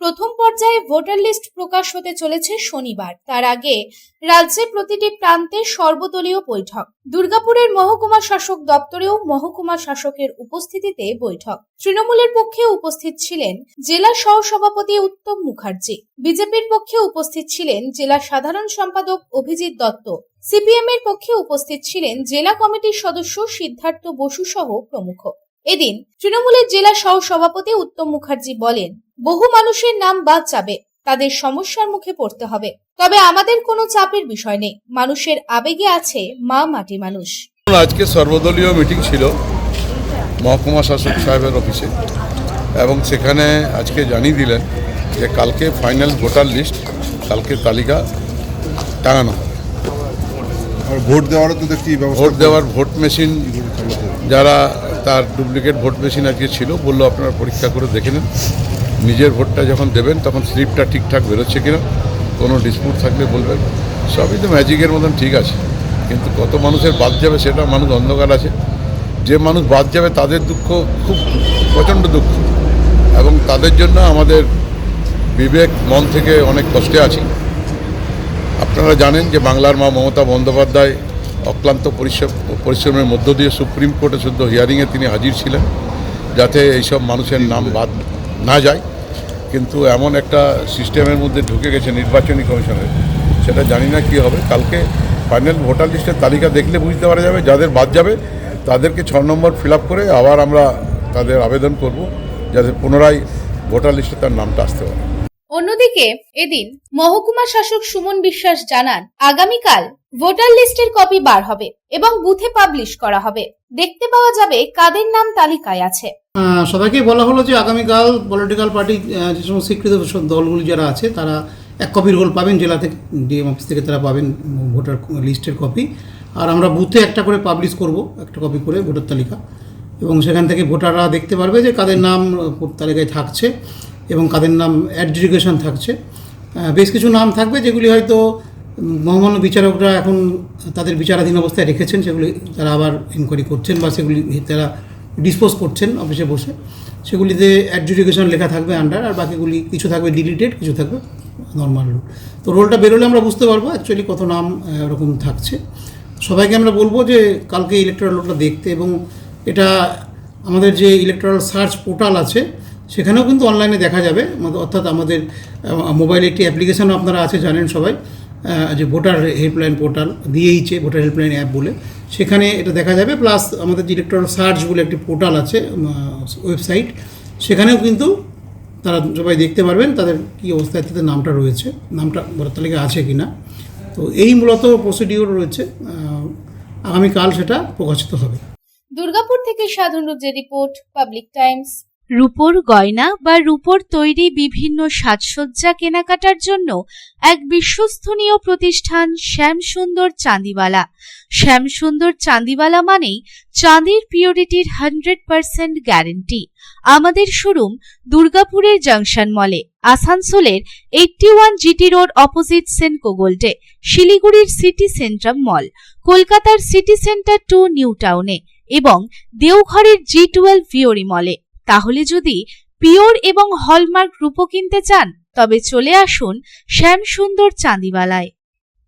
প্রথম পর্যায়ে voter list প্রকাশ হতে চলেছে শনিবার। তার আগে রাজ্যে প্রতিটি প্রান্তে সর্বদলীয় বৈঠক। দুর্গাপুরের মহকুমা শাসক দপ্তরেও মহকুমা শাসকের উপস্থিতিতে বৈঠক। তৃণমূলের পক্ষে উপস্থিত ছিলেন জেলা সহসভাপতি উত্তম মুখার্জি, বিজেপির পক্ষে উপস্থিত ছিলেন জেলা সাধারণ সম্পাদক অভিজিৎ দত্ত, সিপিএম এর পক্ষে উপস্থিত ছিলেন জেলা কমিটির সদস্য সিদ্ধার্থ বসু সহ প্রমুখ। এদিন তৃণমূলের জেলা সহ সভাপতি উত্তম মুখার্জি বলেন, বহু মানুষের নাম বাদ যাবে, তাদের সমস্যার মুখে পড়তে হবে, তবে আমাদের কোনো চাপের বিষয় নেই। মানুষের আবেগে আছে মা মাটি মানুষ। আজকে সর্বদলীয় মিটিং ছিল মহকুমা শাসক সাহেবের অফিসে এবং সেখানে আজকে জানিয়ে দিলেন যে কালকে ফাইনাল ভোটার লিস্ট, কালকে তালিকা টাঙানো হবে। আর ভোট দেওয়ারও তো দেখছি ভোট দেওয়ার ভোট মেশিন, যারা তার ডুপ্লিকেট ভোট মেশিন আজকে ছিল, বললো আপনারা পরীক্ষা করে দেখে নেন, নিজের ভোটটা যখন দেবেন তখন স্লিপটা ঠিকঠাক বেরোচ্ছে কিনা, কোনো ডিসপুট থাকলে বলবেন। সবই তো ম্যাজিকের মতন ঠিক আছে, কিন্তু কত মানুষের বাদ যাবে সেটা মানুষ অন্ধকার আছে। যে মানুষ বাদ যাবে তাদের দুঃখ খুব প্রচণ্ড দুঃখ, এবং তাদের জন্য আমাদের বিবেক মন থেকে অনেক কষ্টে আছি। আপনারা জানেন যে বাংলার মা মমতা বন্দ্যোপাধ্যায় অক্লান্ত পরিশ্রমের মধ্য দিয়ে সুপ্রিম কোর্টে শুদ্ধ হিয়ারিংয়ে তিনি হাজির ছিলেন যাতে এইসব মানুষের নাম বাদ না যায়, কিন্তু এমন একটা সিস্টেমের মধ্যে ঢুকে গেছে নির্বাচনী কমিশনের, সেটা জানি না কী হবে। কালকে ফাইনাল ভোটার লিস্টের তালিকা দেখলে বুঝতে পারা যাবে, যাদের বাদ যাবে তাদেরকে 6 নম্বর ফিল আপ করে আবার আমরা তাদের আবেদন করব যাতে পুনরায় ভোটার লিস্টে তার নামটা আসতে পারে। অন্যদিকে এদিন মহকুমা শাসক সুমন বিশ্বাস জানান, আগামীকাল ভোটার লিস্টের কপি বার হবে এবং বুথে পাবলিশ করা হবে, দেখতে পাওয়া যাবে কাদের নাম তালিকায় আছে। সবাইকে বলা হলো যে আগামীকাল পলিটিক্যাল পার্টি যে সমস্ত স্বীকৃত দলগুলি যারা আছে তারা 1 কপি রোল পাবেন, জেলা থেকে ডিএম অফিস থেকে তারা পাবেন ভোটার লিস্টের কপি, আর আমরা বুথে একটা করে পাবলিশ করব, একটা কপি করে ভোটার তালিকা, এবং সেখান থেকে ভোটাররা দেখতে পারবে যে কাদের নাম তালিকায় থাকছে এবং কাদের নাম অ্যাডজুডিকেশন থাকছে। বেশ কিছু নাম থাকবে যেগুলি হয়তো মহামান্য বিচারকরা এখন তাদের বিচারাধীন অবস্থায় রেখেছেন, সেগুলি তারা আবার ইনকোয়ারি করছেন বা সেগুলি তারা ডিসপোজ করছেন অফিসে বসে, সেগুলিতে অ্যাডজুডিকেশন লেখা থাকবে আন্ডার, আর বাকিগুলি কিছু থাকবে ডিলিটেড, কিছু থাকবে নর্মাল রোল। তো রোলটা বেরোলে আমরা বুঝতে পারবো অ্যাকচুয়ালি কত নাম এরকম থাকছে। সবাইকে আমরা বলবো যে কালকে ইলেকট্রাল রোলটা দেখতে, এবং এটা আমাদের যে ইলেকট্রাল সার্চ পোর্টাল আছে সেখানেও কিন্তু অনলাইনে দেখা যাবে, অর্থাৎ আমাদের মোবাইলে একটি অ্যাপ্লিকেশানও আপনারা আছে জানেন সবাই, যে ভোটার হেল্পলাইন পোর্টাল দিয়েইছে, ভোটার হেল্পলাইন অ্যাপ বলে, সেখানে এটা দেখা যাবে। প্লাস আমাদের যে ইলেকট্রাল সার্চ বলে একটি পোর্টাল আছে ওয়েবসাইট, সেখানেও কিন্তু তারা সবাই দেখতে পারবেন তাদের কী অবস্থায় তাদের নামটা রয়েছে, নামটা ভোটার তালিকা আছে কি না। তো এই মূলত প্রসিডিওর রয়েছে, আগামীকাল সেটা প্রকাশিত হবে। দুর্গাপুর থেকে সাধনুজ্জের রিপোর্ট, পাবলিক টাইমস। রূপোর গয়না বা রূপোর তৈরি বিভিন্ন সাজসজ্জা কেনাকাটার জন্য এক বিশ্বস্তনীয় প্রতিষ্ঠান শ্যামসুন্দর চাঁদিওয়ালা। শ্যামসুন্দর চাঁদিওয়ালা মানেই চাঁদির পিওরিটির 100% গ্যারেন্টি। আমাদের শোরুম দুর্গাপুরের জাংশন মলে, আসানসোলের 81 জিটি রোড অপোজিট সেনকো গোল্ডে, শিলিগুড়ির সিটি সেন্ট্রাম মল, কলকাতার সিটি সেন্টার 2 নিউ টাউনে এবং দেওঘরের G12 ভিওরি মলে। তাহলে যদি পিওর এবং হলমার্ক রূপো কিনতে চান তবে চলে আসুন শ্যামসুন্দর চাঁদিওয়ালায়।